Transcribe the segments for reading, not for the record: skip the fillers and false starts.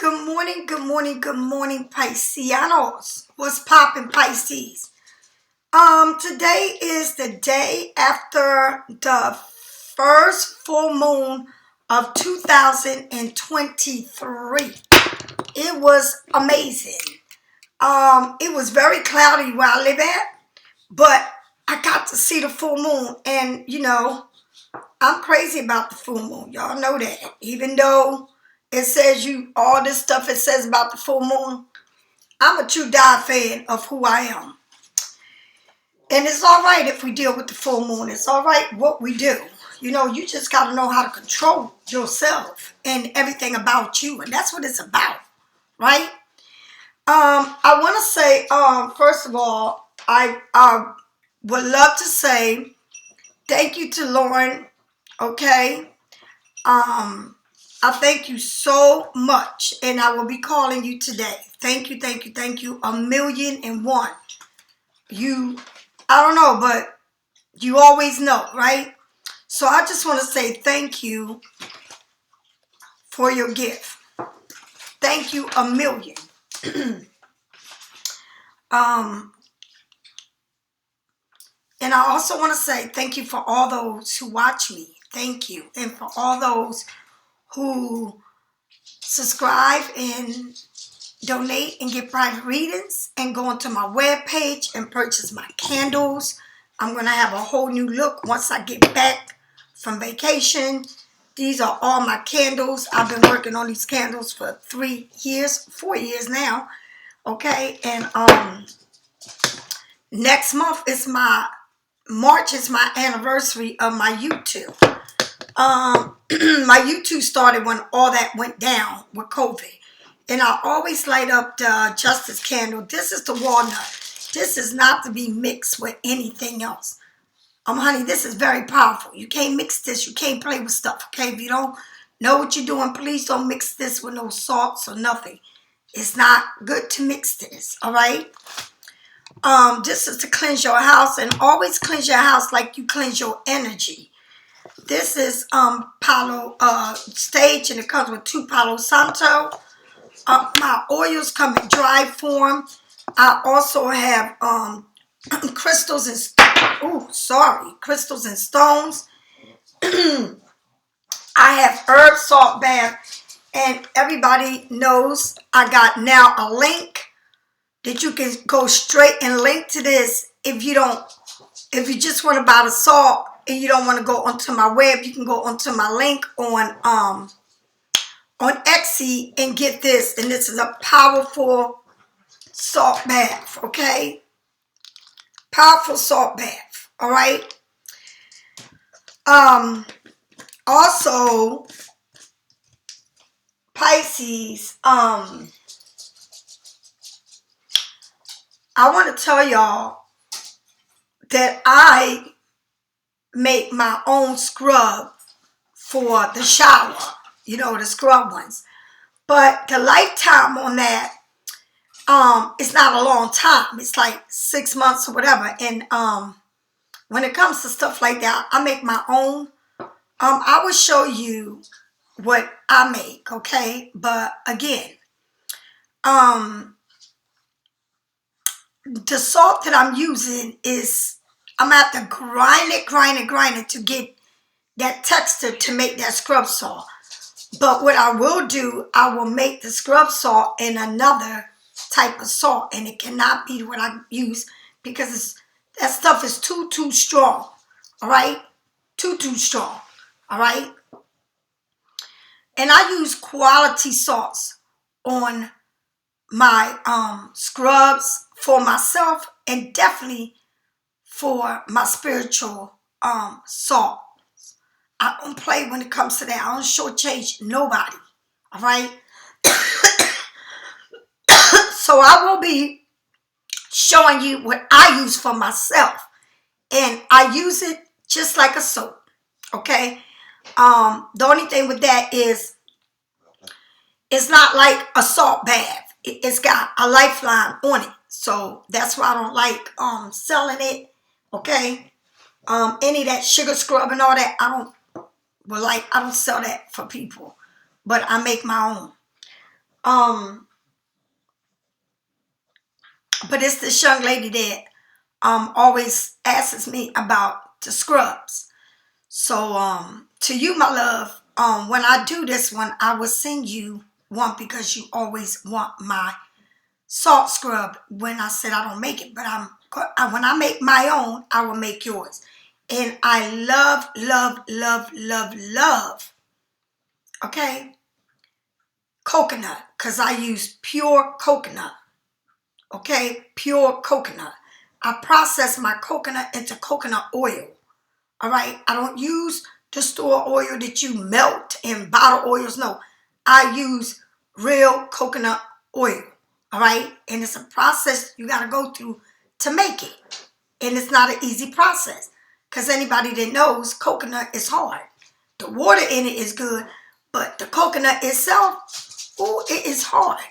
Good morning, Pisceanos. What's poppin', Pisces? Today is the day after the first full moon of 2023. It was amazing. It was very cloudy where I live at, but I got to see the full moon, and I'm crazy about the full moon. Y'all know that. Even though it says all this stuff it says about the full moon, I'm a true die fan of who I am. And it's all right if we deal with the full moon. It's all right what we do. You just got to know how to control yourself and everything about you. And that's what it's about, right? I want to say, first of all, I would love to say thank you to Lauren, okay? I thank you so much, and I will be calling you today. Thank you, thank you, thank you. 1,000,001. I don't know, but you always know, right? So I just want to say thank you for your gift. Thank you 1,000,000. And I also want to say thank you for all those who watch me. Thank you. And for all those who subscribe and donate and get private readings and go onto my webpage and purchase my candles. I'm going to have a whole new look once I get back from vacation. These are all my candles. I've been working on these candles for 4 years now. Okay, and next month is March is my anniversary of my U.To. My U.To started when all that went down with COVID. And I always light up the Justice candle. This is the walnut. This is not to be mixed with anything else. Honey, this is very powerful. You can't mix this. You can't play with stuff, okay? If you don't know what you're doing, please don't mix this with no salts or nothing. It's not good to mix this, all right? This is to cleanse your house, and always cleanse your house like you cleanse your energy. This is Palo Sage, and it comes with 2 Palo Santo. My oils come in dry form. I also have crystals and stones. I have herb salt bath, and everybody knows I got now a link that you can go straight and link to this. If you just want to buy the salt and you don't want to go onto my web, you can go onto my link on Etsy and get this. And this is a powerful salt bath, okay? Powerful salt bath, all right? Also, Pisces, I want to tell y'all that I make my own scrub for the shower, the scrub ones. But the lifetime on that, it's not a long time. It's like 6 months or whatever. And when it comes to stuff like that, I make my own. I will show you what I make, okay? But again, the salt that I'm using is, I'm going to have to grind it to get that texture to make that scrub salt. But what I will do, I will make the scrub salt in another type of salt, and it cannot be what I use because that stuff is too strong, all right? Too strong, all right? And I use quality salts on my scrubs for myself, and definitely for my spiritual salt. I don't play when it comes to that. I don't shortchange nobody, all right? So I will be showing you what I use for myself, and I use it just like a soap, okay? The only thing with that is it's not like a salt bath. It's got a lifeline on it, so that's why I don't like selling it, okay? Any of that sugar scrub and all that, I don't sell that for people, but I make my own. But it's this young lady that always asks me about the scrubs. So to you, my love, when I do this one, I will send you one because you always want my salt scrub. When I said I don't make it, but when I make my own, I will make yours. And I love, love, love, love, love, okay, coconut, because I use pure coconut, okay, pure coconut. I process my coconut into coconut oil, all right? I don't use the store oil that you melt in bottle oils. No, I use real coconut oil, all right? And it's a process you got to go through to make it. And it's not an easy process because anybody that knows coconut is hard. The water in it is good, but the coconut itself, oh, it is hard,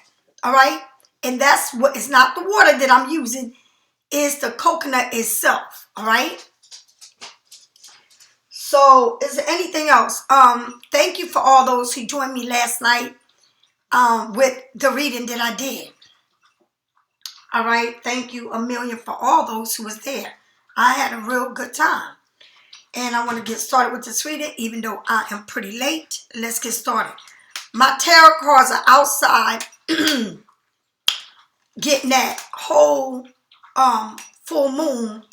all right? And that's what, it's not the water that I'm using, it's the coconut itself, all right? So, is there anything else? Thank you for all those who joined me last night with the reading that I did. All right, thank you a million for all those who was there. I had a real good time. And I want to get started with this reading, even though I am pretty late. Let's get started. My tarot cards are outside getting that whole full moon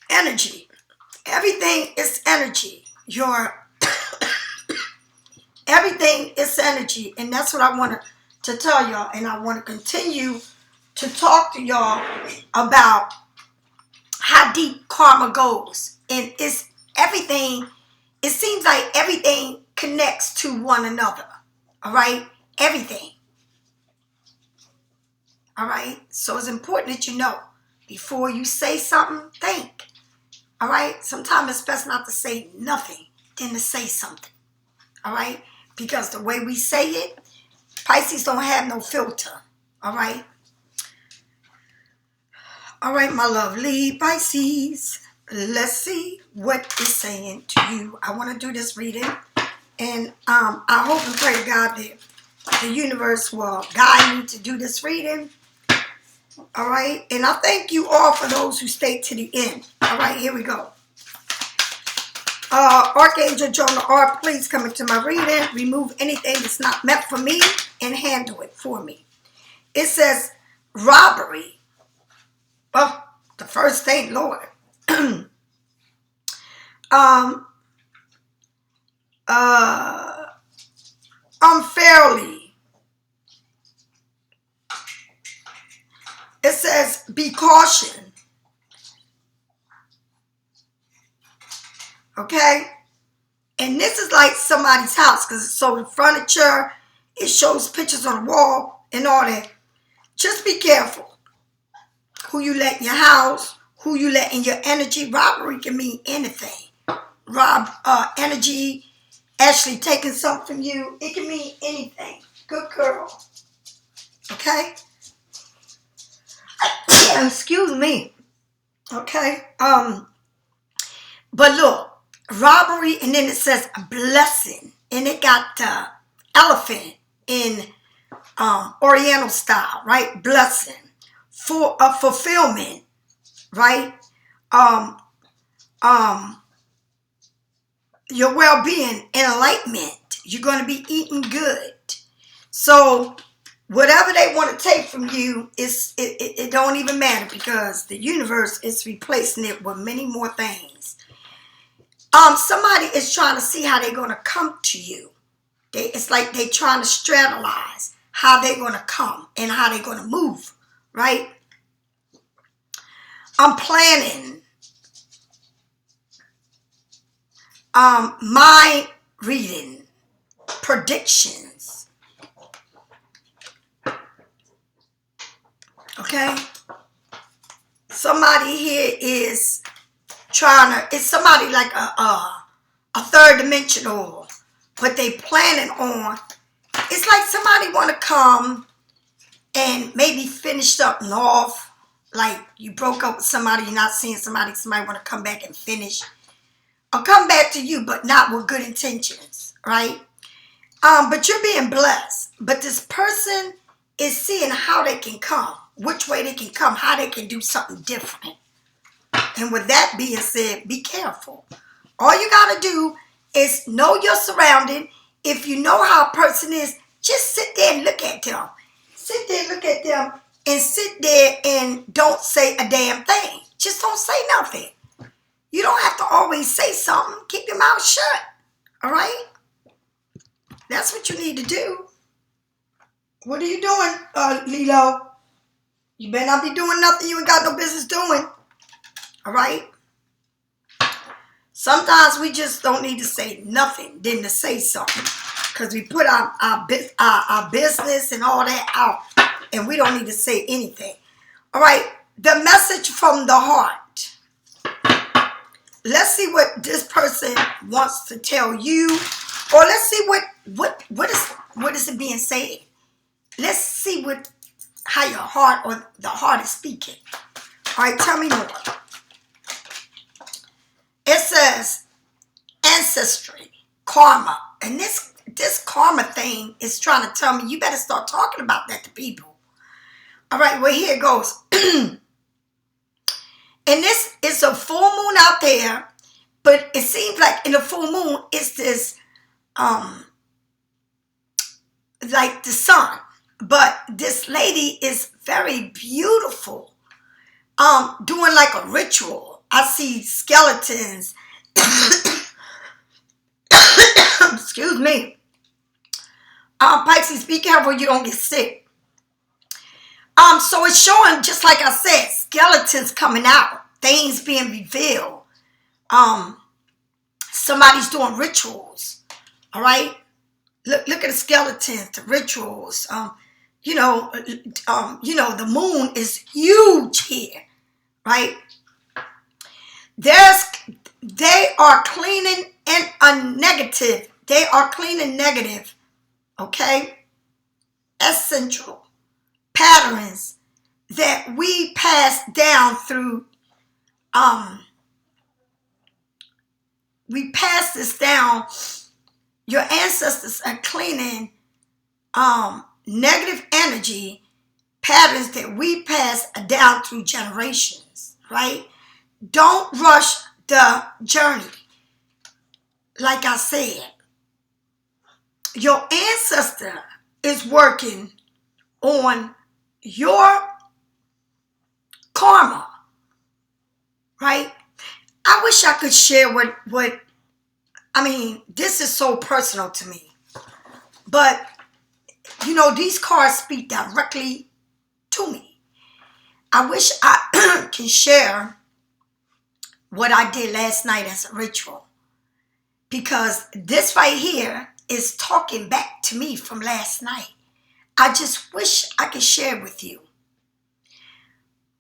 energy. Everything is energy. Everything is energy. And that's what I want to tell y'all. And I want to continue to talk to y'all about how deep karma goes. And it's everything. It seems like everything connects to one another. All right? Everything. All right? So it's important that you know. Before you say something, think. All right? Sometimes it's best not to say nothing than to say something. All right? Because the way we say it, Pisces don't have no filter. All right? All right, my lovely Pisces. Let's see what it's saying to you. I want to do this reading. And I hope and pray to God that the universe will guide me to do this reading. All right? And I thank you all for those who stayed to the end. All right, here we go. Archangel Jonah R, please come into my reading. Remove anything that's not meant for me and handle it for me. It says robbery. Well, the first thing, Lord. Unfairly. It says be caution. Okay? And this is like somebody's house because it's so the furniture, it shows pictures on the wall and all that. Just be careful who you let in your house, who you let in your energy. Robbery can mean anything. Energy, actually taking something from you. It can mean anything. Good girl. Okay? Excuse me. Okay? But look. Robbery, and then it says blessing, and it got the elephant in Oriental style, right? Blessing for a fulfillment, right? Your well-being, enlightenment. You're going to be eating good. So whatever they want to take from you, it don't even matter because the universe is replacing it with many more things. Somebody is trying to see how they're going to come to you. It's like they're trying to strategize how they're going to come and how they're going to move, right? I'm planning. My reading. Predictions. Okay? Somebody here is it's somebody like a third dimensional, but they planning on, it's like somebody want to come and maybe finish something off, like you broke up with somebody, you're not seeing somebody want to come back and finish, or come back to you, but not with good intentions, right? But you're being blessed. But this person is seeing how they can come, which way they can come, how they can do something different. And with that being said, be careful. All you got to do is know your surrounding. If you know how a person is, just sit there and look at them. Sit there and look at them and sit there and don't say a damn thing. Just don't say nothing. You don't have to always say something. Keep your mouth shut. All right? That's what you need to do. What are you doing, Lilo? You better not be doing nothing you ain't got no business doing. All right? Sometimes we just don't need to say nothing than to say something. Because we put our business and all that out. And we don't need to say anything. All right? The message from the heart. Let's see what this person wants to tell you. Or let's see what is it being said. Let's see how your heart or the heart is speaking. All right, tell me more. It says ancestry, karma. And this karma thing is trying to tell me you better start talking about that to people. All right, well, here it goes. And this is a full moon out there, but it seems like in the full moon, it's this, like the sun. But this lady is very beautiful, doing like a ritual. I see skeletons. Excuse me. Pisces, be careful you don't get sick. So it's showing, just like I said, skeletons coming out, things being revealed. Somebody's doing rituals. All right. Look at the skeletons, the rituals. The moon is huge here, right? They are cleaning and a negative. They are cleaning negative. Okay. Essential patterns that we pass down through. We pass this down. Your ancestors are cleaning negative energy patterns that we pass down through generations, right? Don't rush the journey. Like I said, your ancestor is working on your karma, right? I wish I could share this is so personal to me. But, these cards speak directly to me. I wish I can share what I did last night as a ritual. Because this right here is talking back to me from last night. I just wish I could share with you.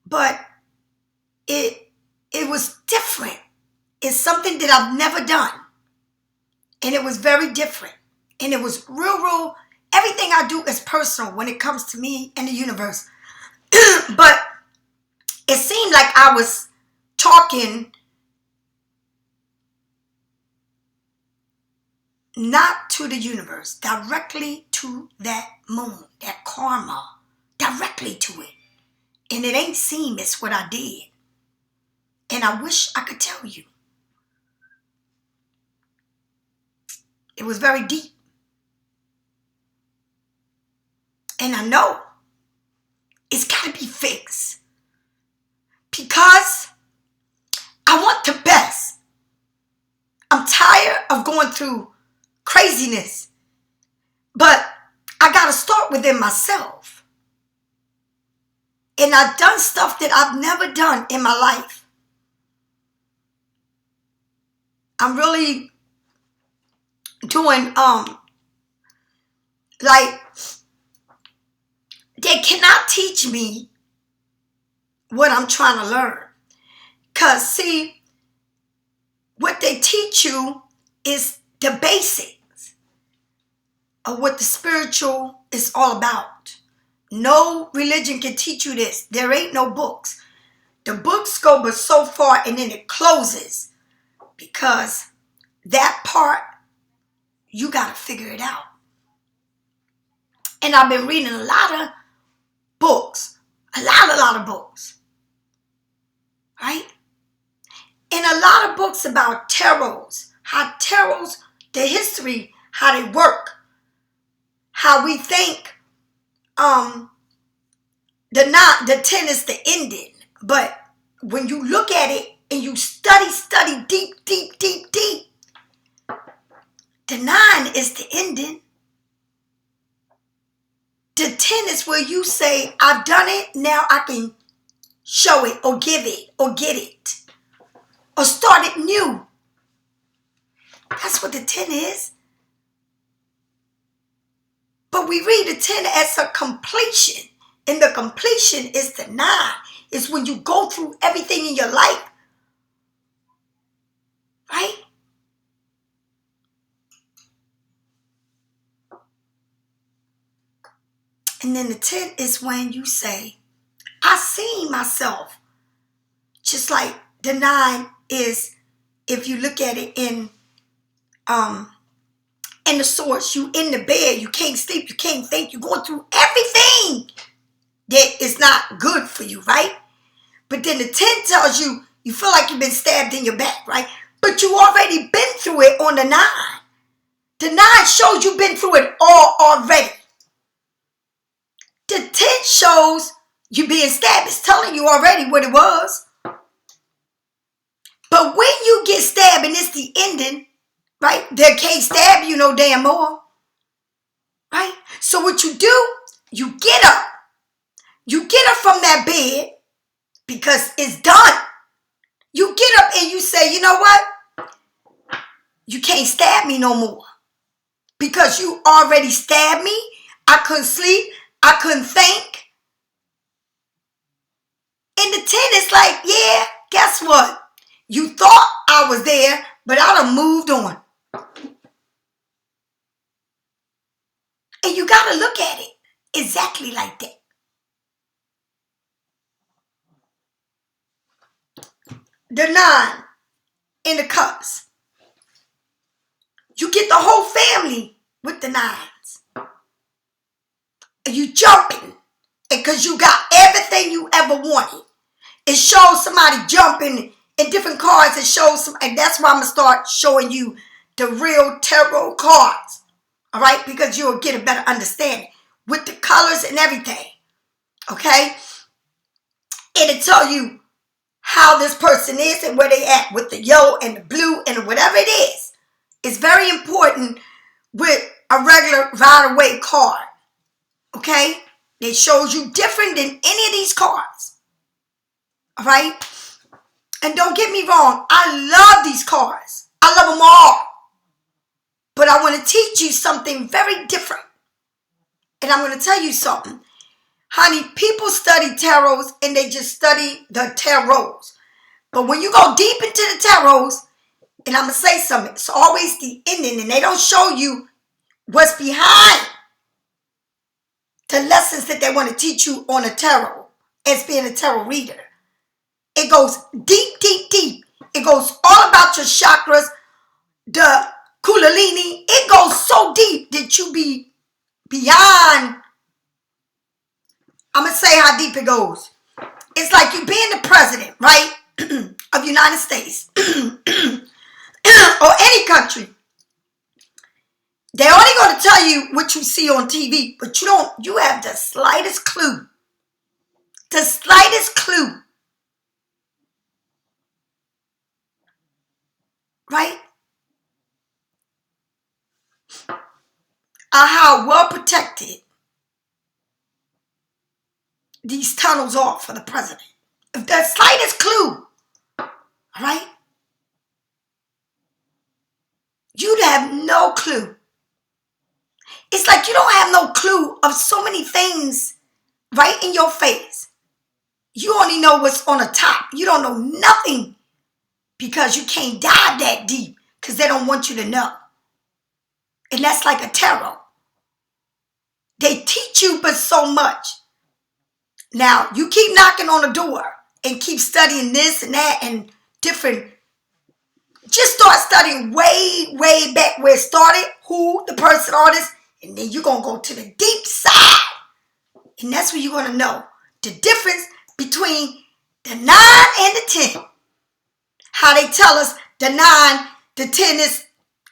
But it was different. It's something that I've never done. And it was very different. And it was real. Everything I do is personal when it comes to me and the universe. But it seemed like I was talking not to the universe, directly to that moon, that karma, directly to it. And it ain't seamless what I did. And I wish I could tell you. It was very deep. And I know it's got to be fixed. Because I want the best. I'm tired of going through craziness. But I got to start within myself. And I've done stuff that I've never done in my life. I'm really doing, they cannot teach me what I'm trying to learn. Because, see, what they teach you is the basics of what the spiritual is all about. No religion can teach you this. There ain't no books. The books go but so far and then it closes. Because that part, you got to figure it out. And I've been reading a lot of books. A lot of books. Right? And a lot of books about tarots. How tarots, the history, how they work. How we think the 10 is the ending. But when you look at it and you study deep, the 9 is the ending. The 10 is where you say, I've done it, now I can show it or give it or get it or start it new. That's what the 10 is. But we read the 10 as a completion. And the completion is the 9. It's when you go through everything in your life. Right? And then the 10 is when you say, I see myself. Just like the 9 is, if you look at it in the source, you in the bed, you can't sleep, you can't think, you're going through everything that is not good for you, right? But then the 10 tells you, you feel like you've been stabbed in your back, right? But you already been through it on the 9. The 9 shows you've been through it all already. The 10 shows you being stabbed. It's telling you already what it was. But when you get stabbed and it's the ending, right? They can't stab you no damn more. Right? So what you do, you get up. You get up from that bed because it's done. You get up and you say, you know what? You can't stab me no more. Because you already stabbed me. I couldn't sleep. I couldn't think. And the 10 is like, yeah, guess what? You thought I was there, but I done moved on. And you got to look at it exactly like that. The 9 in the cups. You get the whole family with the 9s. And you jumping. And because you got everything you ever wanted. It shows somebody jumping in different cards. It shows some, and that's why I'm going to start showing you the real tarot cards. All right? Because you'll get a better understanding with the colors and everything. Okay? It'll tell you how this person is and where they at with the yellow and the blue and whatever it is. It's very important with a regular Rider-Waite card. Okay? It shows you different than any of these cards. All right? And don't get me wrong. I love these cards. I love them all. But I want to teach you something very different. And I'm going to tell you something. Honey, people study tarots and they just study the tarots. But when you go deep into the tarots, and I'm going to say something, it's always the ending. And they don't show you what's behind the lessons that they want to teach you on a tarot as being a tarot reader. It goes deep, deep, deep. It goes all about your chakras, the kundalini. It goes so deep that you be beyond. I'm going to say how deep it goes. It's like you being the president, right, of the United States or any country. They're only going to tell you what you see on TV, but you have the slightest clue. The slightest clue. Right? How well protected these tunnels are for the president. If the slightest clue, all right? You'd have no clue. It's like you don't have no clue of so many things right in your face. You only know what's on the top. You don't know nothing because you can't dive that deep because they don't want you to know. And that's like a tarot. They teach you but so much. Now, you keep knocking on the door and keep studying this and that and different. Just start studying way, way back where it started, who the person, artist, and then you're going to go to the deep side And that's where you're going to know the difference between the 9 and the 10. How they tell us the 9, the 10 is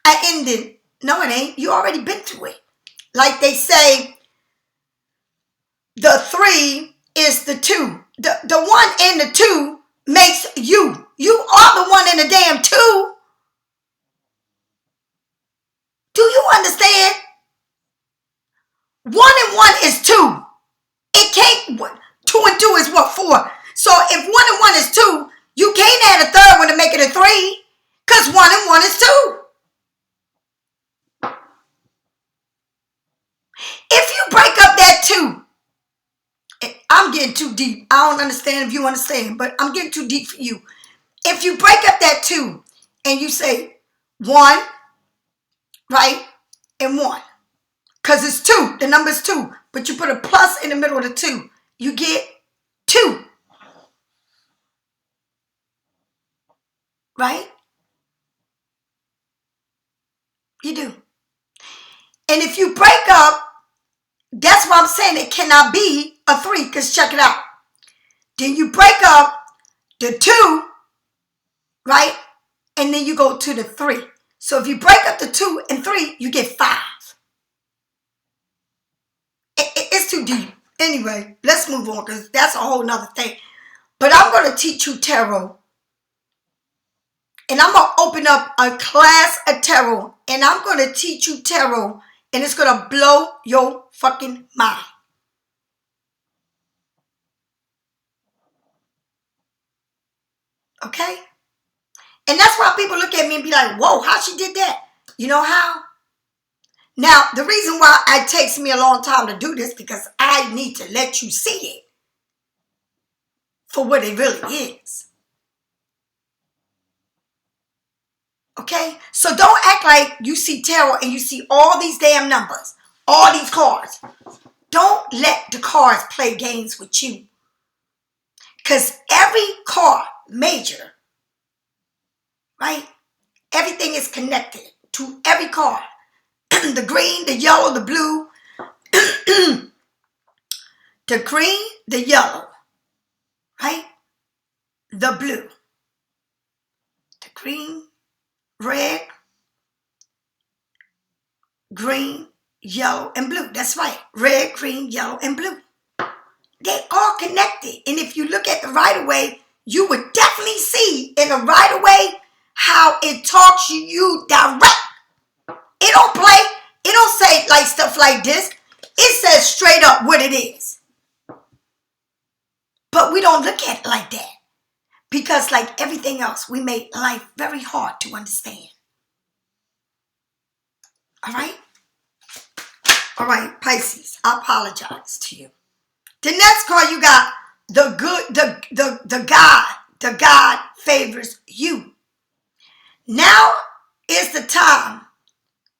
an ending. No, it ain't. You already been through it. Like they say, the 3 is the 2. The 1 and the 2 makes you. You are the 1 and the damn 2. Do you understand? 1 and 1 is 2. It can't. 2 and 2 is what? 4. So if 1 and 1 is 2, you can't add a third one to make it a 3. Because 1 and 1 is 2. If you break up that 2, I'm getting too deep. I don't understand if you understand, but I'm getting too deep for you. If you break up that 2 and you say 1, right, and 1, because it's 2, the number is 2, but you put a plus in the middle of the 2, you get 2, right? You do. And if you break up, that's why I'm saying it cannot be a 3, because check it out. Then you break up the 2, right? And then you go to the 3. So if you break up the 2 and 3, you get 5. It's too deep. Anyway, let's move on because that's a whole nother thing. But I'm going to teach you tarot. And I'm going to open up a class of tarot. And I'm going to teach you tarot. And it's going to blow your fucking mind. Okay? And that's why people look at me and be like, whoa, how she did that? You know how? Now, the reason why it takes me a long time to do this because I need to let you see it for what it really is. Okay? So don't act like you see tarot and you see all these damn numbers, all these cards. Don't let the cards play games with you. Because every card, major, right? Everything is connected to every card. The green, the yellow, the blue, the green, the yellow, right? The blue, the green, red, green, yellow, and blue. That's right. Red, green, yellow, and blue. They all connected. And if you look at the right-of-way, you would definitely see in the right-of-way how it talks to you direct. It don't play. It don't say like stuff like this. It says straight up what it is. But we don't look at it like that. Because like everything else, we make life very hard to understand. All right? All right, Pisces, I apologize to you. The next card you got, the God favors you. Now is the time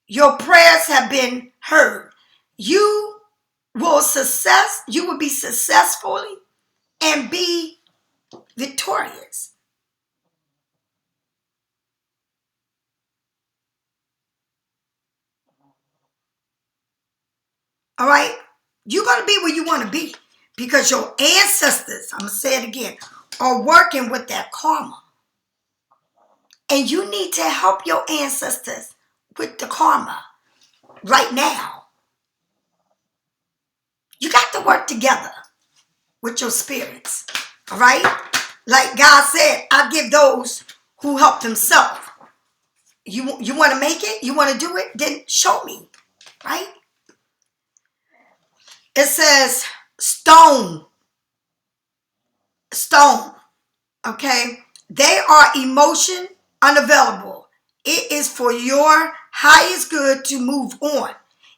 your prayers have been heard. You will be successfully and be victorious. All right? You're going to be where you want to be because your ancestors, I'm going to say it again, are working with that karma. And you need to help your ancestors with the karma right now. You got to work together with your spirits. All right? Like God said, I give those who help themselves. You want to make it? You want to do it? Then show me. Right? It says stone. Stone. Okay? They are emotion unavailable. It is for your highest good to move on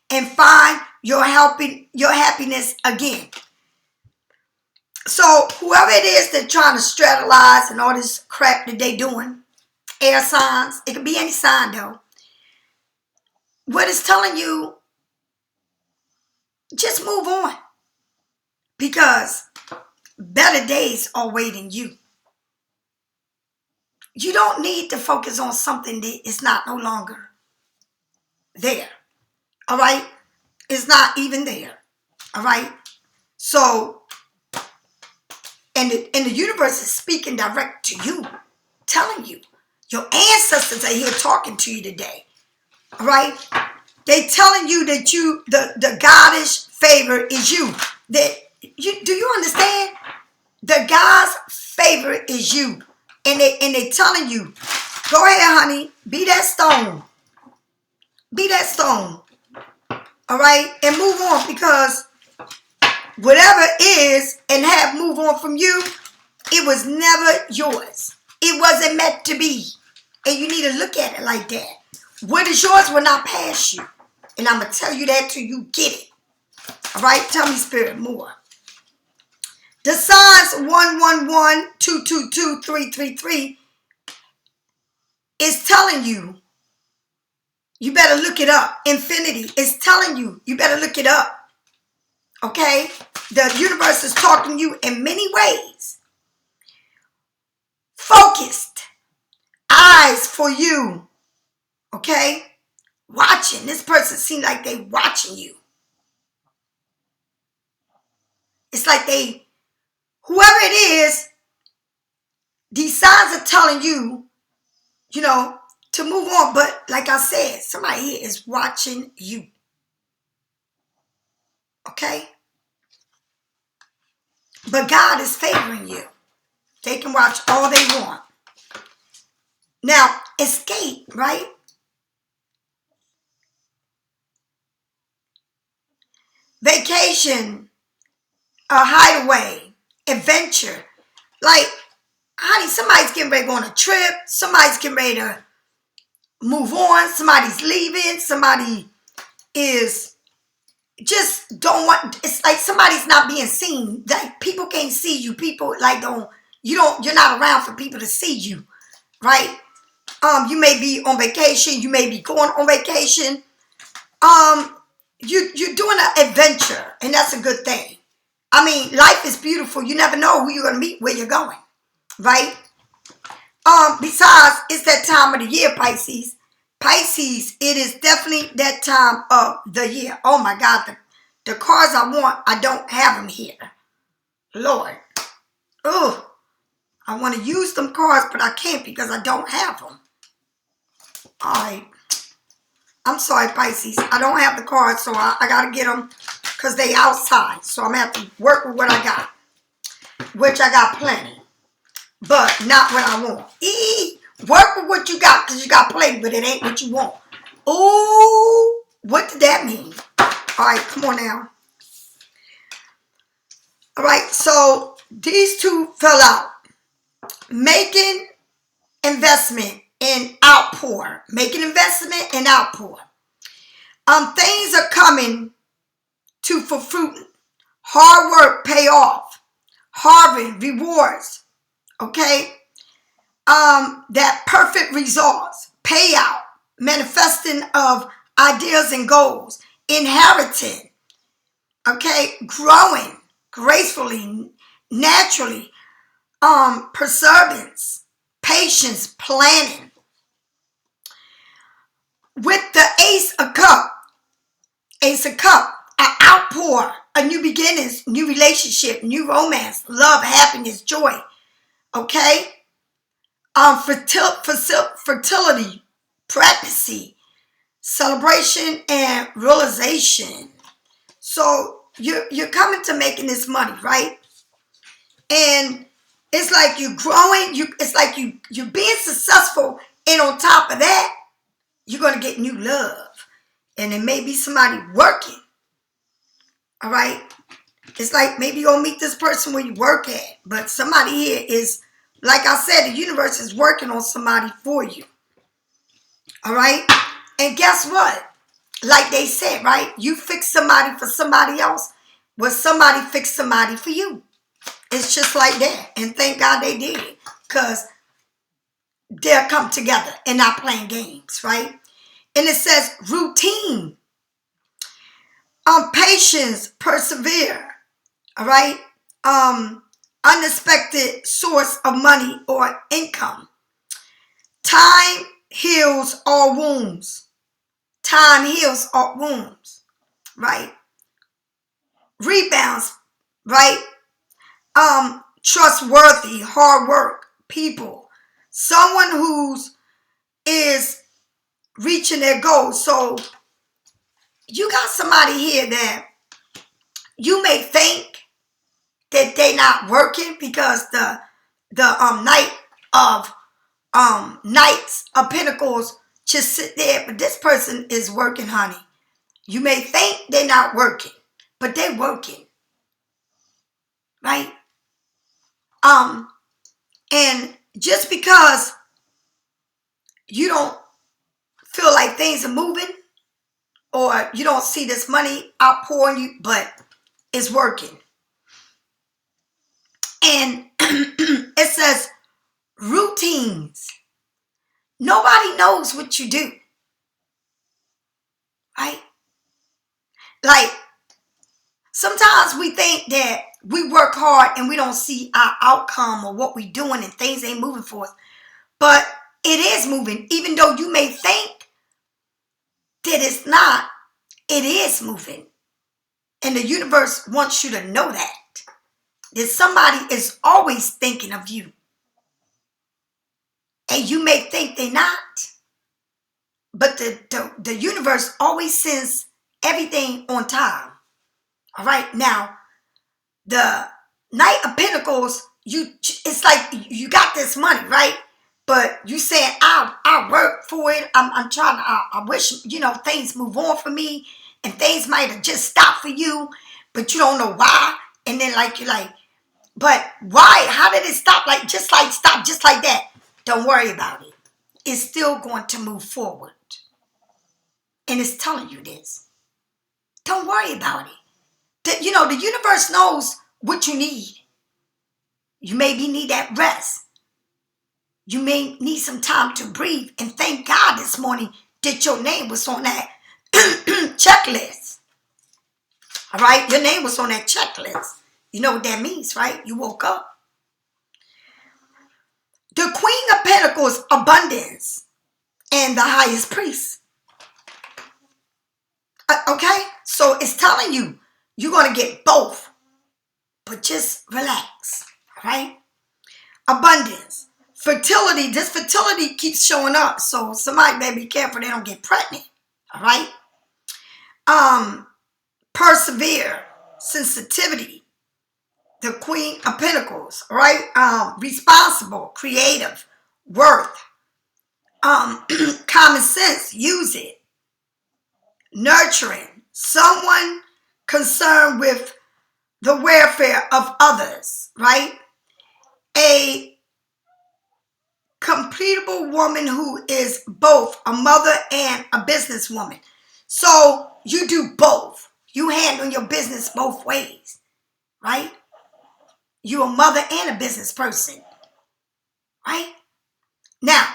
and find your happiness again. So whoever it is that's trying to strategize and all this crap that they doing, air signs, it could be any sign though. What it's telling you, just move on. Because better days are waiting you. You don't need to focus on something that is not no longer there. All right? It's not even there. All right? So, and the universe is speaking direct to you, telling you. Your ancestors are here talking to you today. All right? They telling you that the goddess favor is you. Do you understand? The God's favor is you. And they telling you, go ahead, honey, be that stone. Be that stone. All right? And move on, because whatever is and have moved on from you, it was never yours. It wasn't meant to be. And you need to look at it like that. What is yours will not pass you. And I'm going to tell you that till you get it. All right? Tell me, Spirit, more. The signs 111, 222, 333 is telling you, you better look it up. Infinity is telling you, you better look it up. Okay? The universe is talking to you in many ways. Focused. Eyes for you. Okay? Watching. This person seems like they watching you. It's like they, whoever it is, these signs are telling you, you know, to move on. But like I said, somebody here is watching you. Okay? But God is favoring you. They can watch all they want. Now, escape, right? Vacation, a hideaway, adventure. Like, honey, somebody's getting ready to go on a trip. Somebody's getting ready to move on. Somebody's leaving. Somebody is just don't want. It's like somebody's not being seen. Like, people can't see you. People like you're not around for people to see you, right? You may be on vacation. You may be going on vacation. You're doing an adventure, and that's a good thing. I mean, life is beautiful. You never know who you're going to meet where you're going, right? Besides, it's that time of the year, Pisces. Pisces, it is definitely that time of the year. Oh my God, the cards I want, I don't have them here. Lord. Oh, I want to use them cards, but I can't because I don't have them. All right. I'm sorry, Pisces. I don't have the cards, so I got to get them because they outside. So I'm going to have to work with what I got, which I got plenty, but not what I want. Work with what you got because you got plenty, but it ain't what you want. Ooh, what did that mean? All right, come on now. All right, so these two fell out. Making investment and outpour. Making investment and outpour. Things are coming for fruit. Hard work pay off. Harvest rewards. Okay? That perfect results. Payout. Manifesting of ideas and goals. Inheriting. Okay? Growing gracefully, naturally. Perseverance. Patience. Planning. With the Ace of Cup. Ace of Cup. An outpour. A new beginnings. New relationship. New romance. Love. Happiness. Joy. Okay? Fertility. Pregnancy. Celebration and realization. So you're coming to making this money, right? And it's like you're growing. It's like you're being successful. And on top of that, you're going to get new love. And it may be somebody working. All right? It's like maybe you'll meet this person where you work at. But somebody here is, like I said, the universe is working on somebody for you. All right? And guess what? Like they said, right? You fix somebody for somebody else. Well, somebody fixed somebody for you. It's just like that. And thank God they did. Because they'll come together and not playing games, right? And it says routine. Patience, persevere. All right? Unexpected source of money or income. Time heals all wounds. Time heals all wounds. Right? Rebounds. right? Trustworthy, hard work, people. Someone who's is reaching their goals. So you got somebody here that you may think that they not working because the Knight of Knights of Pentacles just sit there, but this person is working, honey. You may think they're not working, but they're working, right? And just because you don't feel like things are moving or you don't see this money outpouring you, but it's working. And it says routines. Nobody knows what you do, right? Like, sometimes we think that we work hard and we don't see our outcome or what we're doing and things ain't moving for us. But it is moving. Even though you may think that it's not, it is moving. And the universe wants you to know that. That somebody is always thinking of you. And you may think they're not. But the universe always sends everything on time. All right. Now, the Knight of Pentacles, it's like you got this money, right? But you saying, I work for it. I'm trying to, I wish, things move on for me. And things might have just stopped for you. But you don't know why. And then you're like, but why? How did it stop? Stop just like that. Don't worry about it. It's still going to move forward. And it's telling you this. Don't worry about it. The universe knows what you need. You maybe need that rest. You may need some time to breathe. And thank God this morning that your name was on that checklist. All right? Your name was on that checklist. You know what that means, right? You woke up. The Queen of Pentacles, abundance, and the highest priest. Okay? So it's telling you, you're going to get both. But just relax. All right? Abundance. Fertility. This fertility keeps showing up. So somebody better be careful they don't get pregnant. All right? Persevere. Sensitivity. The Queen of Pentacles. All right? Responsible. Creative. Worth. Common sense. Use it. Nurturing. Someone concerned with the welfare of others, right? A completable woman who is both a mother and a businesswoman. So you do both. You handle your business both ways, right? You're a mother and a business person, right? Now,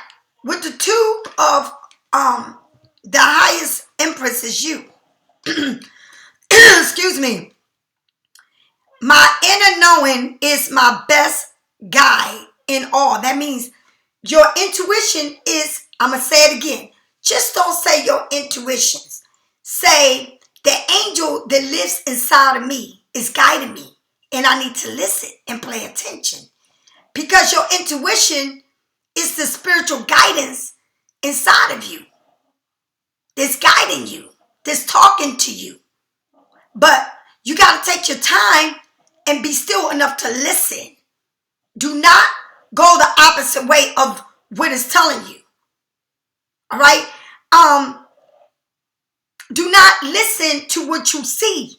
with the two of the highest empress is you. Excuse me. My inner knowing is my best guide in all. That means your intuition is, I'm going to say it again. Just don't say your intuitions. Say the angel that lives inside of me is guiding me. And I need to listen and pay attention. Because your intuition is the spiritual guidance inside of you. That's guiding you. That's talking to you. But you got to take your time and be still enough to listen. Do not go the opposite way of what it's telling you. All right? Do not listen to what you see.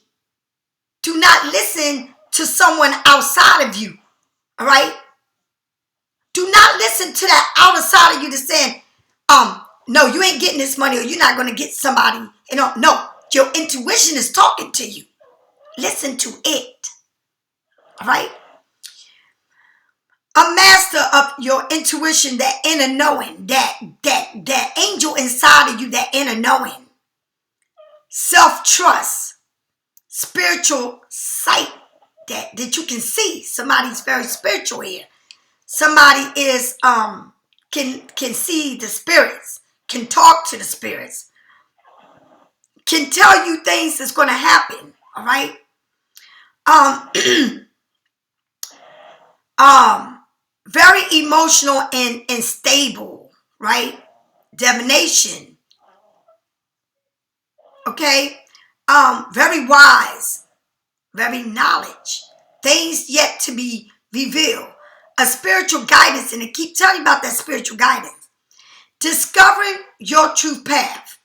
Do not listen to someone outside of you. All right? Do not listen to that outside of you that's saying, no, you ain't getting this money or you're not going to get somebody. No, your intuition is talking to you. Listen to it. All right? A master of your intuition, that inner knowing, that angel inside of you, that inner knowing. Self-trust, spiritual sight that you can see. Somebody's very spiritual here. Somebody is can see the spirits, can talk to the spirits, can tell you things that's going to happen. All right. Um, very emotional and stable, right? Divination, okay? Very wise, very knowledge, things yet to be revealed, a spiritual guidance, and I keep telling you about that spiritual guidance. Discovering your true path.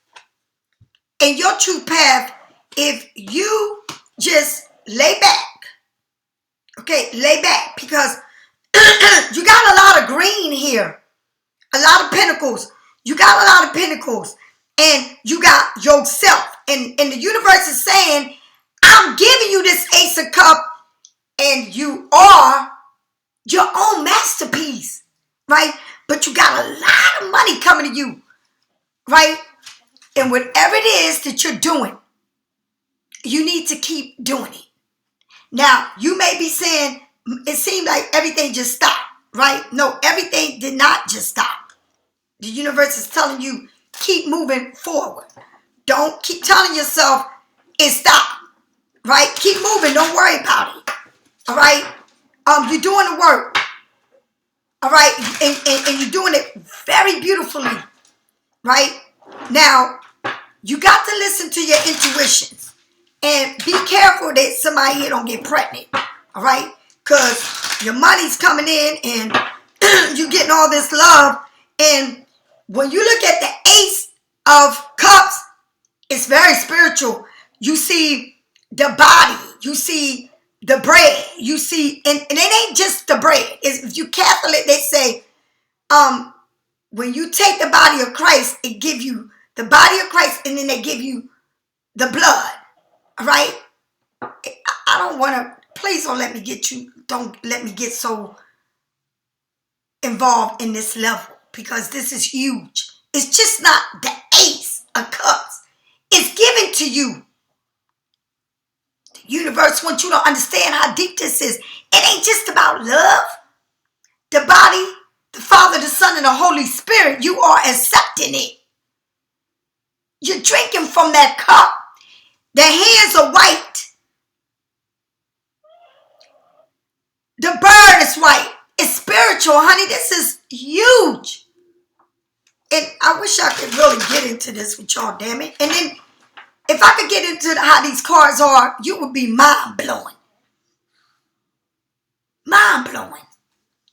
And your true path, if you just lay back, okay, lay back, because you got a lot of green here, a lot of pentacles. You got a lot of pentacles, and you got yourself. And the universe is saying, I'm giving you this Ace of Cups, and you are your own masterpiece, right? But you got a lot of money coming to you, right? And whatever it is that you're doing, you need to keep doing it. Now, you may be saying, it seemed like everything just stopped, right? No, everything did not just stop. The universe is telling you, keep moving forward. Don't keep telling yourself, it stopped, right? Keep moving. Don't worry about it, all right? You're doing the work, all right? And you're doing it very beautifully, right? Now, you got to listen to your intuitions. And be careful that somebody here don't get pregnant, all right? Because your money's coming in and you're getting all this love. And when you look at the Ace of Cups, it's very spiritual. You see the body. You see the bread. You see, and it ain't just the bread. If you Catholic, they say, when you take the body of Christ, it give you the body of Christ, and then they give you the blood, all right? I don't want to, please don't let me get so involved in this level, because this is huge. It's just not the Ace of Cups. It's given to you. The universe wants you to understand how deep this is. It ain't just about love. The body, the Father, the Son, and the Holy Spirit, you are accepting it. You're drinking from that cup. The hands are white. The bird is white. It's spiritual, honey. This is huge. And I wish I could really get into this with y'all, damn it. And then if I could get into how these cards are, you would be mind-blowing. Mind-blowing.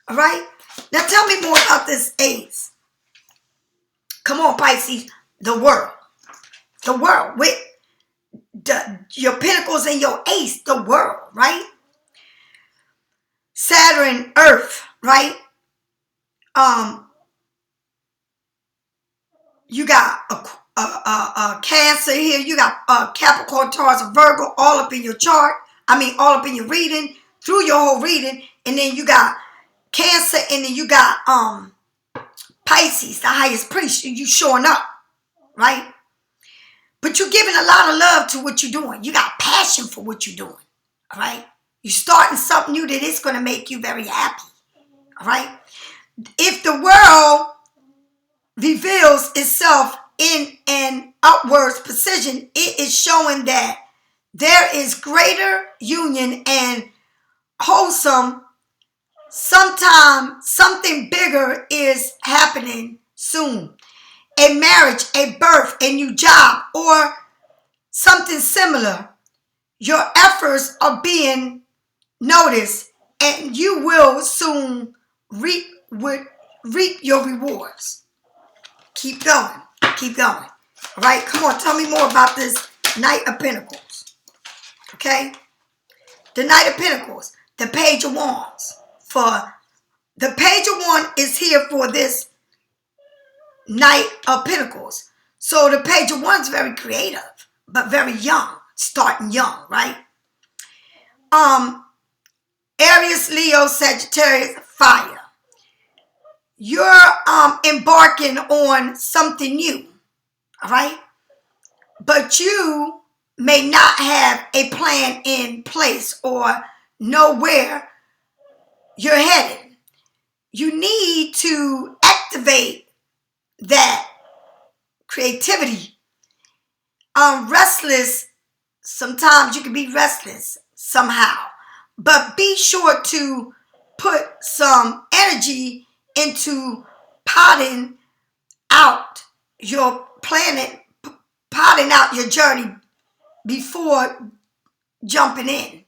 All right? Now tell me more about this Ace. Come on, Pisces. The world. The world. With your pentacles and your Ace. The world, right? Saturn, Earth, right? You got a Cancer here. You got Capricorn, Taurus, Virgo all up in your chart. I mean, all up in your reading, through your whole reading. And then you got Cancer, and then you got Pisces, the highest priest. You showing up, right? But you're giving a lot of love to what you're doing. You got passion for what you're doing, all right? You're starting something new that is going to make you very happy, all right? If the world reveals itself in an upwards precision, it is showing that there is greater union and wholesome. Sometimes something bigger is happening soon. A marriage, a birth, a new job, or something similar. Your efforts are being noticed, and you will soon reap your rewards. Keep going. Keep going. All right, come on. Tell me more about this Knight of Pentacles. Okay? The Knight of Pentacles. The Page of Wands. For the Page of Wands is here for this Knight of Pentacles. So the Page of Wands is very creative, but very young. Starting young, right? Aries, Leo, Sagittarius, fire. You're embarking on something new, all right? But you may not have a plan in place or know where you're headed. You need to activate that creativity. Restless Sometimes you can be restless somehow. But be sure to put some energy into potting out your planet, potting out your journey before jumping in.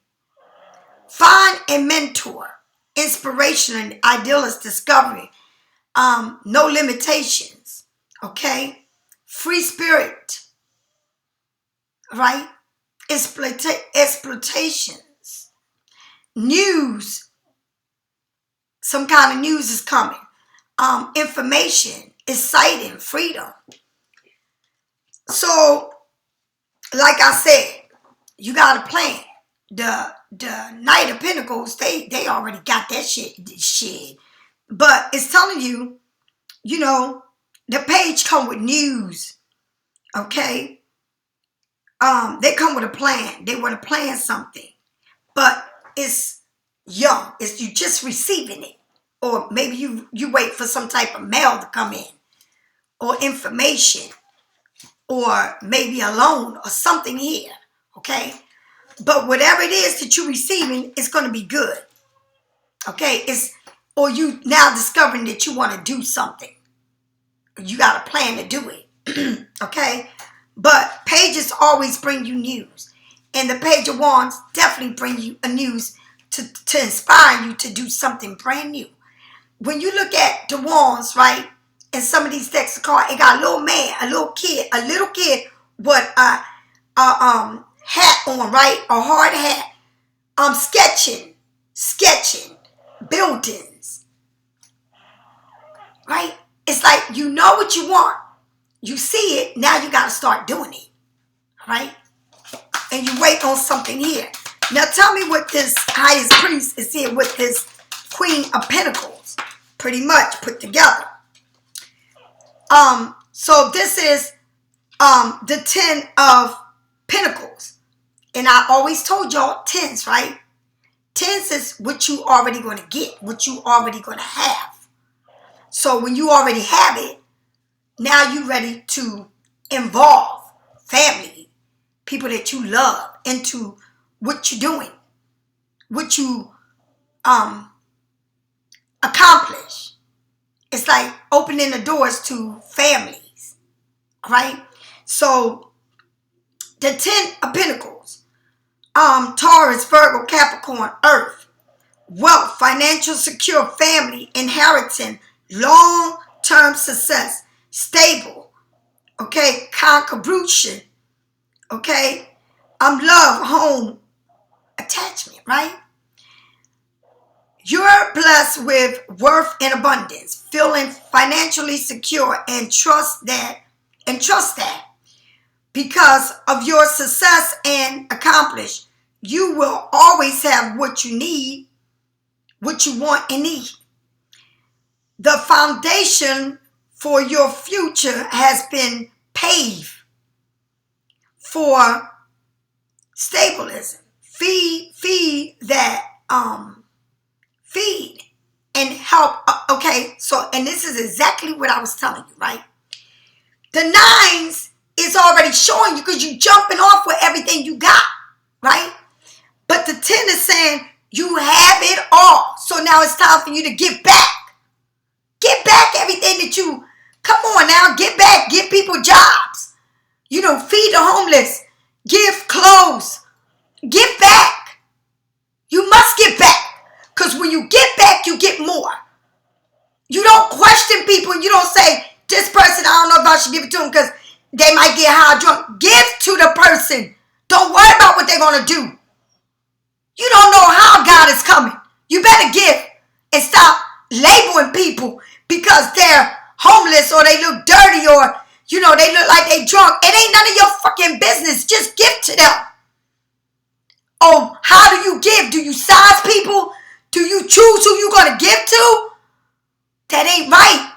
Find a mentor, inspiration and idealist discovery. No limitations, okay? Free spirit, right? Exploitations. News, some kind of news is coming. Information, exciting, freedom. So, like I said, you got a plan. The Knight of Pentacles, they already got that shit. But it's telling you, you know, the page come with news, okay? They come with a plan. They want to plan something. But it's young. It's you just receiving it. Or maybe you wait for some type of mail to come in. Or information. Or maybe a loan or something here. Okay? But whatever it is that you're receiving, it's going to be good. Okay? Or you now discovering that you want to do something. You got a plan to do it. Okay? But pages always bring you news. And the Page of Wands definitely bring you a news to inspire you to do something brand new. When you look at the Wands, right, and some of these decks of cards, it got a little man, a little kid with a hat on, right, a hard hat, sketching, buildings, right? It's like you know what you want, you see it, now you got to start doing it, right? And you wait on something here. Now tell me what this highest priest is here with this Queen of Pentacles, pretty much put together. So this is the 10 of Pentacles. And I always told y'all 10s, right? 10s is what you already going to get, what you already going to have. So when you already have it, now you're ready to involve family, people that you love, into what you're doing, what you accomplish. It's like opening the doors to families, right? So the 10 of Pentacles, Taurus, Virgo, Capricorn, Earth, wealth, financial secure, family, inheritance, long-term success, stable, okay, contribution, okay, love, home, attachment, right? You're blessed with worth and abundance, feeling financially secure, and trust that because of your success and accomplish, you will always have what you need, what you want and need. The foundation for your future has been paved for stabilism. Feed and help. Okay, so, and this is exactly what I was telling you, right? The 9s is already showing you because you're jumping off with everything you got, right? But the 10 is saying you have it all. So now it's time for you to give back. Get back everything that you, come on now, get back, give people jobs. You know, feed the homeless, give clothes, give back. You must give back. Because when you get back, you get more. You don't question people. You don't say, this person, I don't know if I should give it to them because they might get high or drunk. Give to the person. Don't worry about what they're going to do. You don't know how God is coming. You better give and stop labeling people because they're homeless or they look dirty or, you know, they look like they drunk. It ain't none of your fucking business. Just give to them. Oh, how do you give? Do you size people? Do you choose who you're going to give to? That ain't right.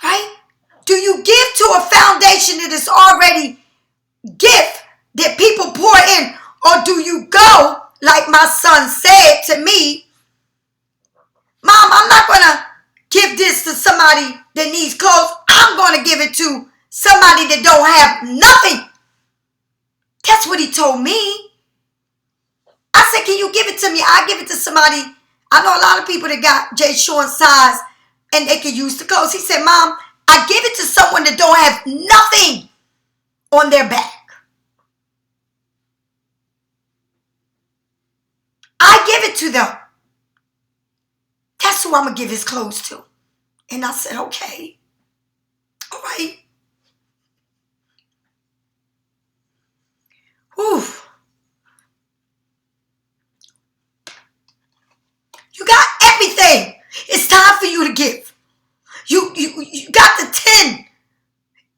Right? Do you give to a foundation that is already gift that people pour in? Or do you go, like my son said to me, Mom, I'm not going to give this to somebody that needs clothes. I'm going to give it to somebody that don't have nothing. That's what he told me. I said, can you give it to me? I'll give it to somebody. I know a lot of people that got J. Sean size and they can use the clothes. He said, Mom, I give it to someone that don't have nothing on their back. I give it to them. That's who I'm going to give his clothes to. And I said, okay. All right. Whew. You got everything. It's time for you to give. You got the 10.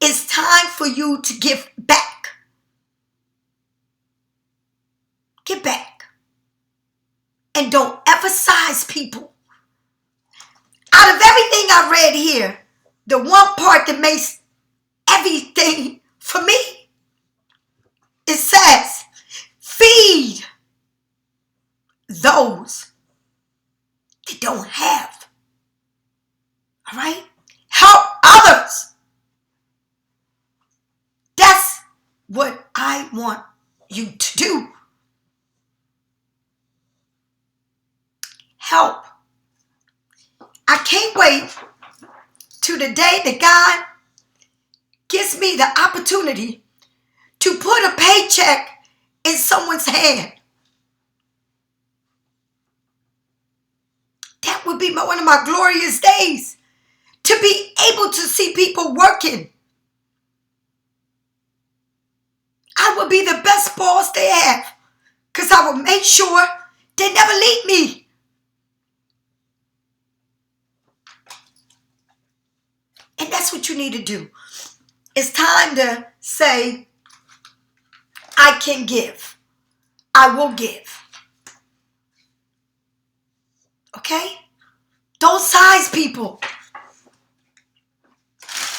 It's time for you to give back. Give back. And don't emphasize people. Out of everything I read here, the one part that makes everything for me, it says, feed those that don't have. All right? Help others. That's what I want you to do. Help. I can't wait to the day that God gives me the opportunity to put a paycheck in someone's hand. That would be one of my glorious days. To be able to see people working. I would be the best boss they have. Because I will make sure they never leave me. And that's what you need to do. It's time to say, I can give. I will give. Okay? Don't size people.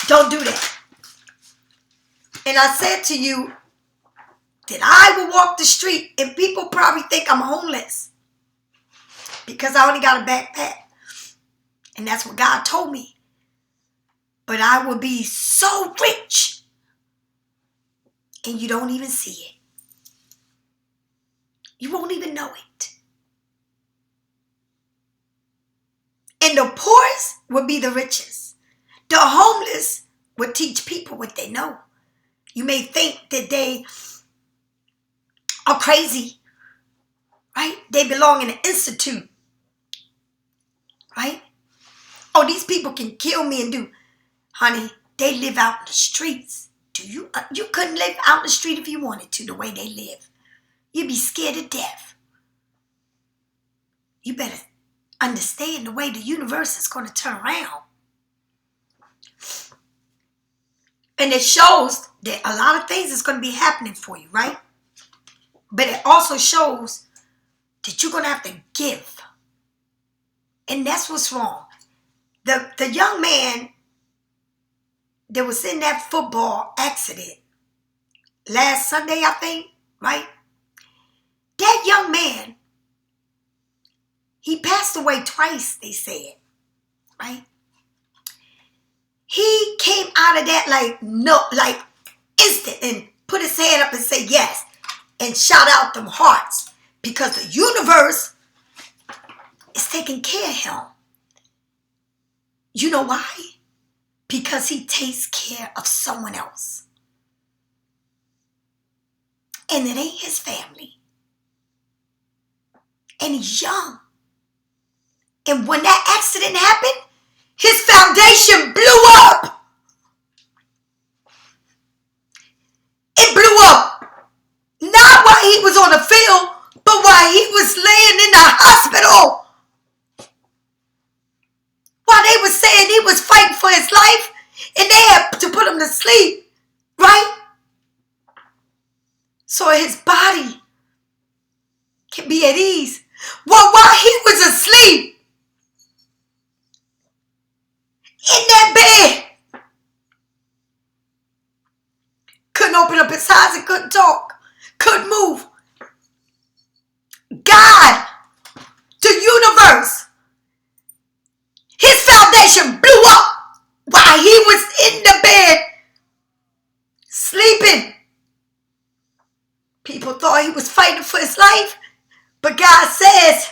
Don't do that. And I said to you that I will walk the street and people probably think I'm homeless because I only got a backpack. And that's what God told me. But I will be so rich and you don't even see it. You won't even know it. And the poorest will be the richest. The homeless will teach people what they know. You may think that they are crazy, right? They belong in an institute, right? Oh, these people can kill me and do. Honey, they live out in the streets. You couldn't live out in the street if you wanted to, the way they live. You'd be scared to death. You better understand the way the universe is going to turn around. And it shows that a lot of things is going to be happening for you, right? But it also shows that you're going to have to give. And that's what's wrong. The young man that was in that football accident last Sunday, I think, right? That young man, he passed away twice, they said, right? He came out of that like instant and put his hand up and said yes and shout out them hearts because the universe is taking care of him. You know why? Because he takes care of someone else. And it ain't his family. And he's young. And when that accident happened, his foundation blew up. It blew up. Not while he was on the field, but while he was laying in the hospital. While they were saying he was fighting for his life, and they had to put him to sleep, right? So his body can be at ease. Well, while he was asleep, in that bed, couldn't open up his eyes and couldn't talk, couldn't move. God, the universe, his foundation blew up while he was in the bed sleeping. he was fighting for his life. But God says,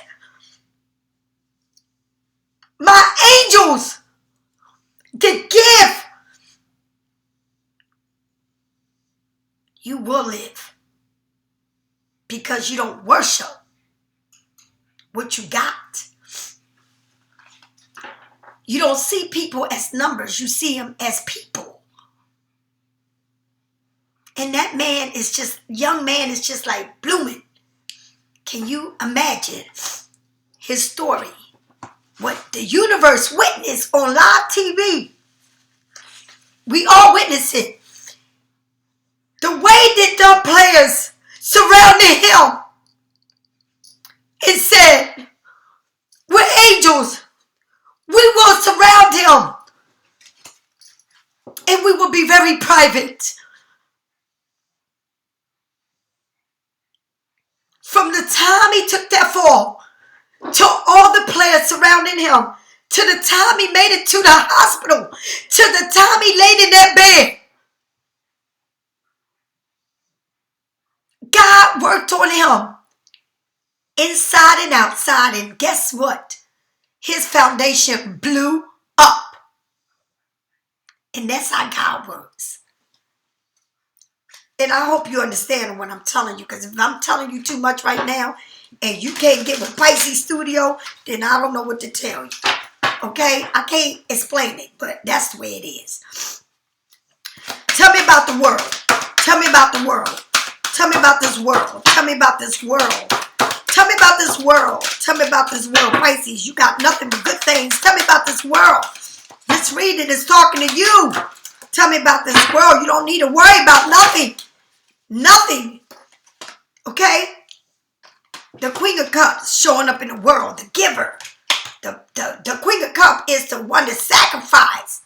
my angels, the gift, you will live. Because you don't worship what you got. You don't see people as numbers. You see them as people. And that man is just, young man is just like blooming. Can you imagine his story? What the universe witnessed on live TV. We all witnessed it. The way that the players surrounded him and said, we're angels. We will surround him. And we will be very private. From the time he took that fall, to all the players surrounding him, to the time he made it to the hospital, to the time he laid in that bed, God worked on him inside and outside. And guess what? His foundation blew up. And that's how God works. And I hope you understand what I'm telling you. Because if I'm telling you too much right now and you can't get with Pisces Studio, then I don't know what to tell you. Okay? I can't explain it, but that's the way it is. Tell me about the world. Tell me about the world. Tell me about this world. Tell me about this world. Tell me about this world. Tell me about this world. Pisces, you got nothing but good things. Tell me about this world. This reading is talking to you. Tell me about this world. You don't need to worry about nothing. Nothing. Okay? The Queen of Cups showing up in the world. The giver. The Queen of Cups is the one that sacrificed.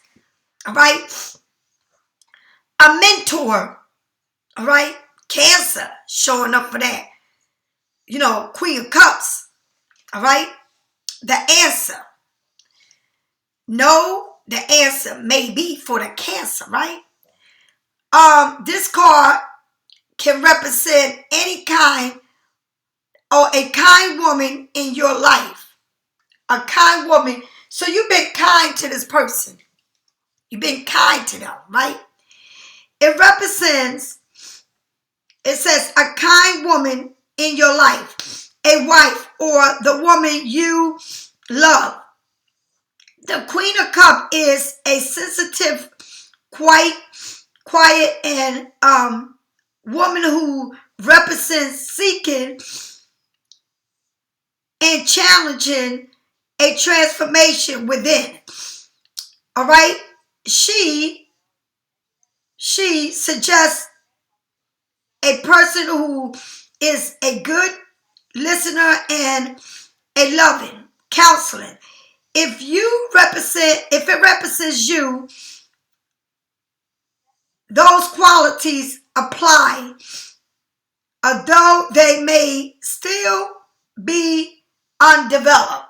All right? A mentor. All right? Cancer showing up for that. You know, Queen of Cups. All right? The answer. No, the answer may be for the Cancer, right? This card can represent any kind or a kind woman in your life. A kind woman. So you've been kind to this person. You've been kind to them, right? It represents, it says a kind woman in your life. A wife or the woman you love. The Queen of Cups is a sensitive, quiet and woman who represents seeking and challenging a transformation within. All right? She suggests a person who is a good listener and a loving counseling. If it represents you, those qualities apply, although they may still be undeveloped.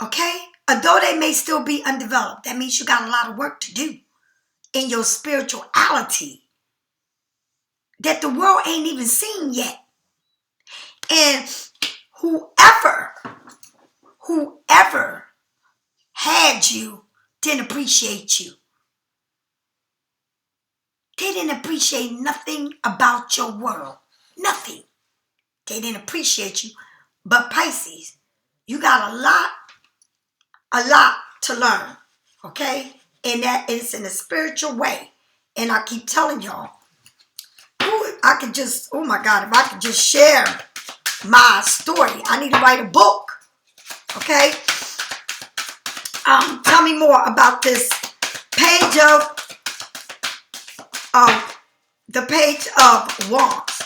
Okay? Although they may still be undeveloped, that means you got a lot of work to do in your spirituality that the world ain't even seen yet. And whoever had you didn't appreciate you. They didn't appreciate nothing about your world. Nothing. They didn't appreciate you. But Pisces, you got a lot to learn. Okay? And that is in a spiritual way. And I keep telling y'all, oh my God, if I could just share my story. I need to write a book. Okay? Tell me more about this page of the page of wands.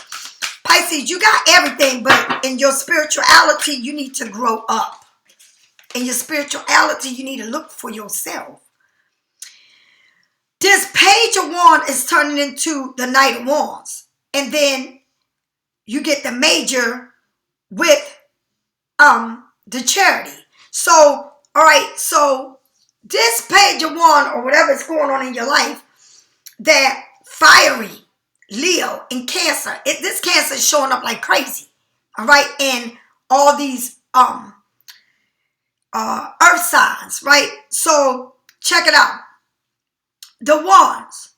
Pisces, you got everything, but in your spirituality, you need to grow up. In your spirituality, you need to look for yourself. This page of wands is turning into the Knight of Wands. And then you get the major with the Charity. So, all right, so this page of wands or whatever is going on in your life, that fiery, Leo and Cancer. This Cancer is showing up like crazy. All right. And all these earth signs, right? So check it out. The Wands,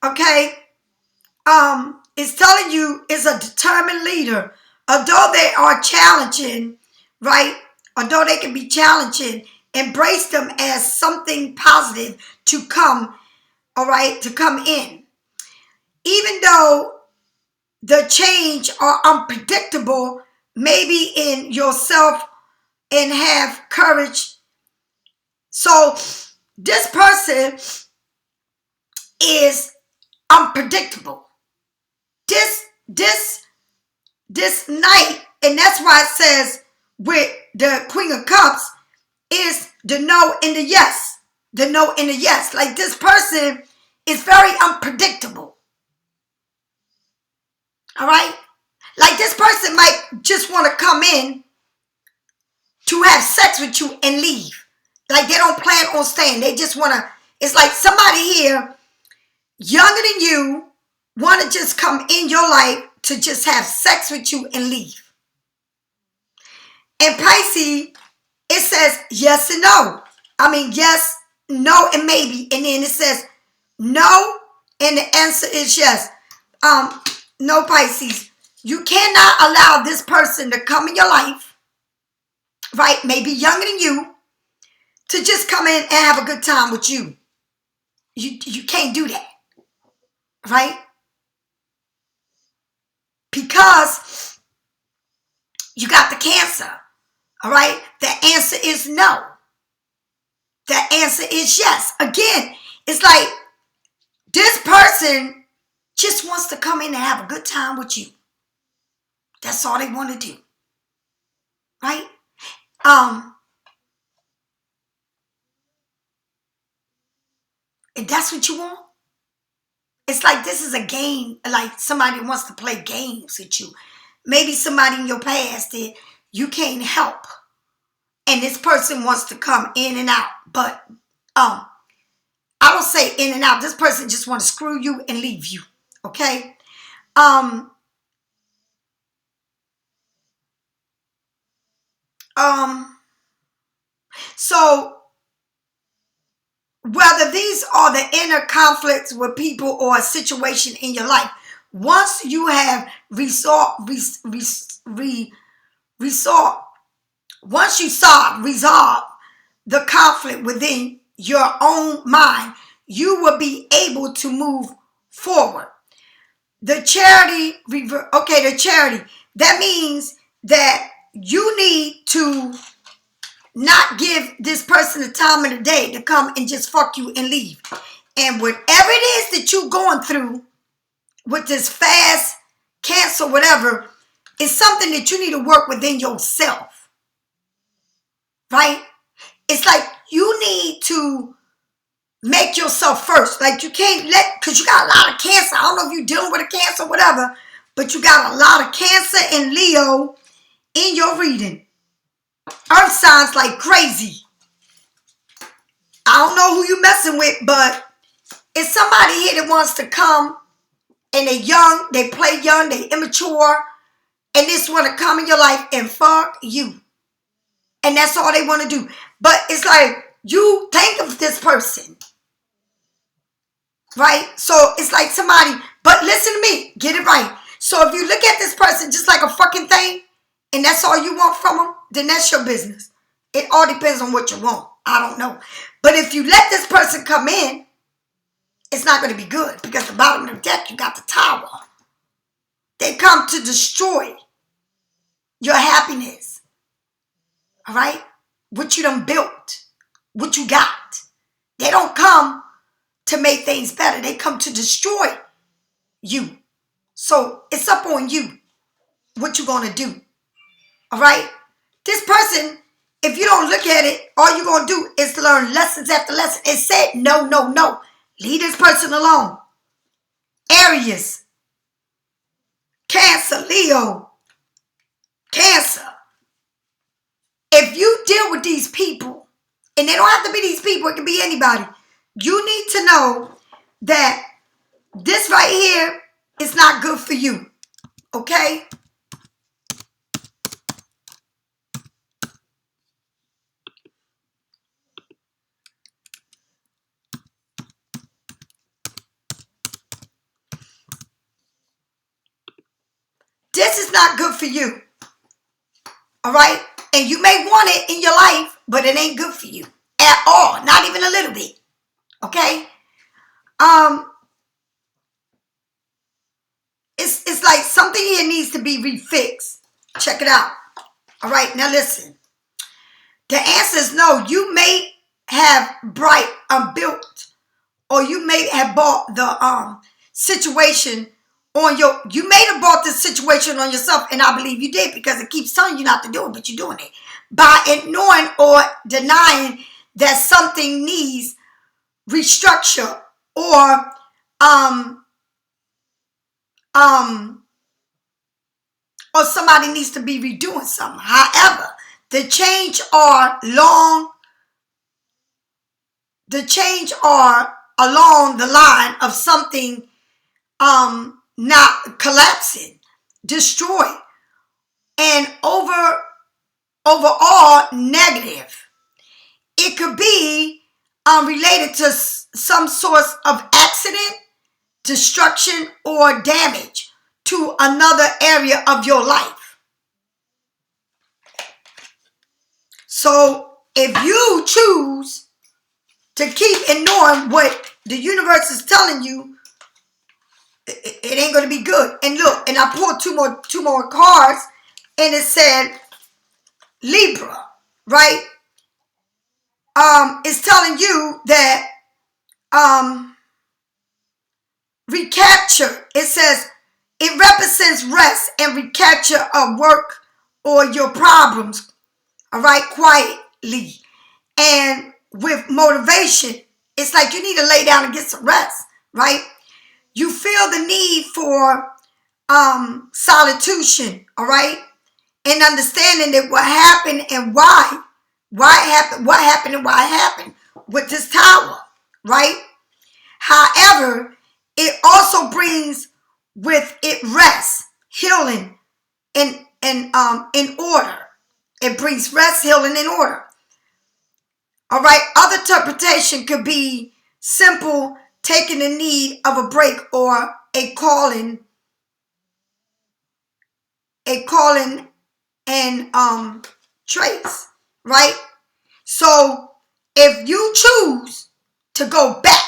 okay, is telling you is a determined leader. Although they are challenging, right? Although they can be challenging, embrace them as something positive to come, all right, to come in. Even though the change are unpredictable, maybe in yourself, and have courage. So this person is unpredictable. This night, and that's why it says with the Queen of Cups is the no and the yes. The no and the yes. Like this person is very unpredictable. All right? Like this person might just want to come in to have sex with you and leave. Like they don't plan on staying. They just want to, it's like somebody here younger than you want to just come in your life to just have sex with you and leave. And Pisces, it says yes and no. I mean, yes, no, and maybe. And then it says no, and the answer is yes. No, Pisces. You cannot allow this person to come in your life, right? Maybe younger than you, to just come in and have a good time with you. You can't do that, right? Because you got the Cancer, all right? The answer is no. The answer is yes. Again, it's like this person just wants to come in and have a good time with you. That's all they want to do, right? And that's what you want. It's like this is a game, like somebody wants to play games with you. Maybe somebody in your past that you can't help. And this person wants to come in and out. But I don't say in and out. This person just wants to screw you and leave you. Okay? So whether these are the inner conflicts with people or a situation in your life, once you have resolve, once you resolve the conflict within your own mind, you will be able to move forward. The charity, the charity, that means that you need to not give this person the time of the day to come and just fuck you and leave. And whatever it is that you're going through with this fast Cancer, whatever, is something that you need to work within yourself. Right? It's like you need to make yourself first. Like you can't because you got a lot of Cancer. I don't know if you're dealing with a Cancer or whatever, but you got a lot of Cancer and Leo in your reading. Earth signs like crazy. I don't know who you messing with, but it's somebody here that wants to come and they're young, they play young, they immature, and they just want to come in your life and fuck you. And that's all they want to do. But it's like you think of this person, right? So it's like somebody, but listen to me, get it right. So if you look at this person just like a fucking thing, and that's all you want from them, then that's your business. It all depends on what you want. I don't know. But if you let this person come in, it's not going to be good. Because the bottom of the deck, you got the Tower. They come to destroy your happiness. All right? What you done built. What you got. They don't come to make things better. They come to destroy you. So it's up on you. What you going to do. All right? This person, if you don't look at it, all you're going to do is learn lessons after lesson. It said, no, no, no. Leave this person alone. Aries, Cancer, Leo, Cancer. If you deal with these people, and they don't have to be these people, it can be anybody. You need to know that this right here is not good for you. Okay? This is not good for you. All right? And you may want it in your life, but it ain't good for you at all. Not even a little bit. Okay? It's like something here needs to be refixed. Check it out. All right, now listen. The answer is no. You may have built, or you may have bought the situation on you may have bought this situation on yourself, and I believe you did, because it keeps telling you not to do it, but you're doing it. By ignoring or denying that something needs restructure or or somebody needs to be redoing something. However, the change are along the line of something not collapsing, destroyed, and overall negative. It could be related to some source of accident, destruction, or damage to another area of your life. So if you choose to keep ignoring what the universe is telling you, it ain't going to be good. And look, and I pulled two more cards, and it said Libra, right? It's telling you that recapture. It says it represents rest and recapture of work or your problems, all right, quietly and with motivation. It's like you need to lay down and get some rest, right? You feel the need for solitude, all right, and understanding that what happened and why it happened with this tower, right? However, it also brings with it rest, healing, in order. It brings rest, healing, in order. All right. Other interpretation could be simple, taking the need of a break or a calling and traits, right? So if you choose to go back,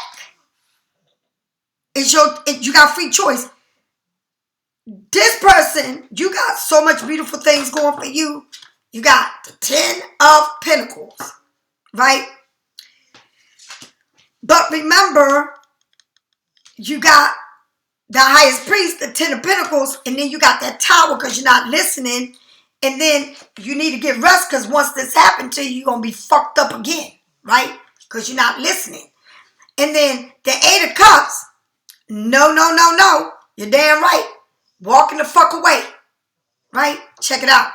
you got free choice. This person, you got so much beautiful things going for you. You got the 10 of Pentacles, right? But remember, you got the highest priest, the 10 of Pentacles, and then you got that tower because you're not listening. And then you need to get rest because once this happened to you, you're going to be fucked up again, right? Because you're not listening. And then the 8 of Cups, no. You're damn right. Walking the fuck away, right? Check it out.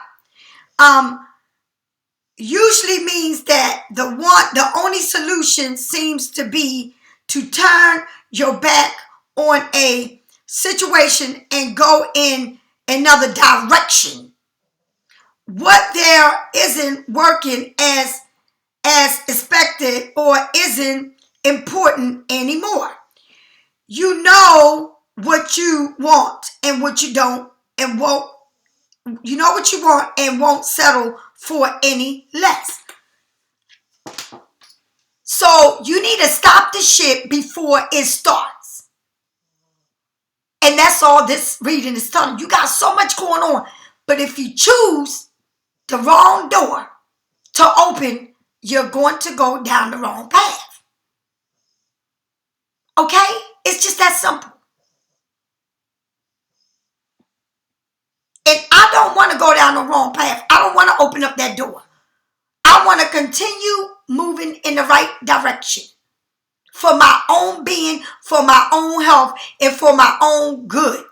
Usually means that the only solution seems to be to turn your back on a situation and go in another direction. What there isn't working as expected or isn't important anymore. You know what you want and what you don't and won't. You know what you want and won't settle for any less. So you need to stop the shit before it starts. And that's all this reading is telling you. You got so much going on. But if you choose the wrong door to open, you're going to go down the wrong path. Okay? It's just that simple. And I don't want to go down the wrong path. I don't want to open up that door. I want to continue moving in the right direction for my own being, for my own health, and for my own good.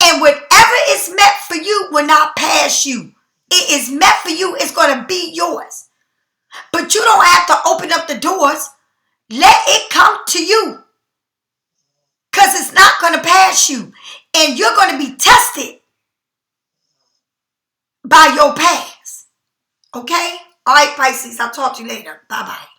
And whatever is meant for you will not pass you. It is meant for you. It's going to be yours. But you don't have to open up the doors. Let it come to you. because it's not going to pass you. And you're going to be tested by your past. Okay? All right, Pisces, I'll talk to you later. Bye-bye.